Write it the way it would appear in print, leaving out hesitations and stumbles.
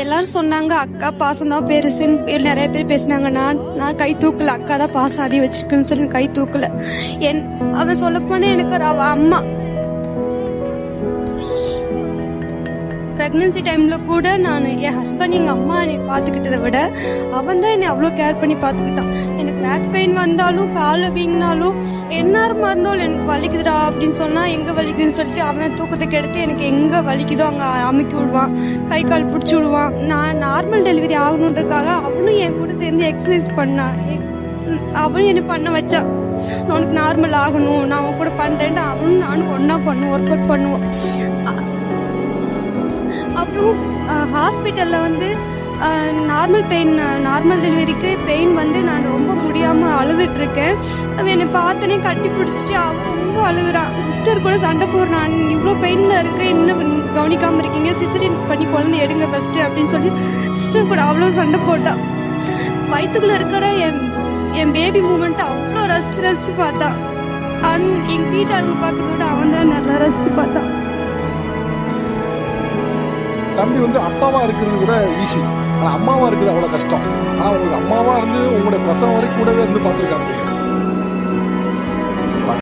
எல்லாரும் சொன்னாங்க அக்கா பாசம் தான் பெருசுன்னு நிறைய பேர் பேசினாங்க. நான் கை தூக்கல. அக்கா தான் பாசம் அதிகம் வச்சிருக்குன்னு சொல்லி கை தூக்கல. அவன் சொல்ல போனா எனக்கு அவ அம்மா. பிரெக்னன்சி டைம்ல கூட நான் என் ஹஸ்பண்ட் எங்க அம்மா என்னை பாத்துக்கிட்டதை விட அவன் தான் என்னை அவ்வளோ கேர் பண்ணி பாத்துக்கிட்டான். எனக்கு பேக் பெயின் வந்தாலும் கால வீங்கினாலும் எந்நேரமா இருந்தாலும் எனக்கு வலிக்குதுடா அப்படின்னு சொன்னா எங்க வலிக்குதுன்னு சொல்லிட்டு அவன் தூக்கத்தை கெடுத்து எனக்கு எங்க வலிக்குதோ அங்க அமுக்கி விடுவான், கை கால் பிடிச்சி விடுவான். நான் நார்மல் டெலிவரி ஆகணுன்றதுக்காக அவனும் என் கூட சேர்ந்து எக்ஸசைஸ் பண்ணான். அவனும் என்ன பண்ண வச்சான். உனக்கு நார்மல் ஆகணும், நான் அவன் கூட பண்றேன்ட்டு அவனும் நானும் ஒன்னா பண்ணுவோம், ஒர்க் அவுட் பண்ணுவோம். அப்புறம் ஹாஸ்பிட்டலில் வந்து நார்மல் டெலிவரிக்கு பெயின் வந்து நான் ரொம்ப முடியாமல் அழுதுட்டு இருக்கேன். அவன் என்னை பார்த்தனே கட்டி பிடிச்சிட்டு அவன் ரொம்ப அழுகுறான். சிஸ்டர் கூட சண்டை போடுறான், இவ்வளோ பெயினில் இருக்கு, இன்னும் கவனிக்காமல் இருக்கீங்க, சிசரியன் பண்ணி குழந்தை எடுங்க ஃபஸ்ட்டு அப்படின்னு சொல்லி சிஸ்டர் கூட அவ்வளோ சண்டை போட்டான். வயிற்றுக்குள்ளே இருக்கிற என் பேபி மூமெண்ட்டை அவ்வளோ ரசிச்சு பார்த்தான். எங்கள் வீட்டு அழுகு பார்க்கறதோட அவன் தான் நல்லா ரசிச்சு பார்த்தான். தம்பி வந்து அப்பாவா இருக்கிறது கூட ஈஸி, ஆனால் அம்மாவா இருக்கிறது அவ்வளோ கஷ்டம். ஆனால் உங்களுக்கு அம்மாவா இருந்து உங்களோட பிரசவம் வரைக்கும் கூடவே இருந்து பார்த்துருக்காங்க.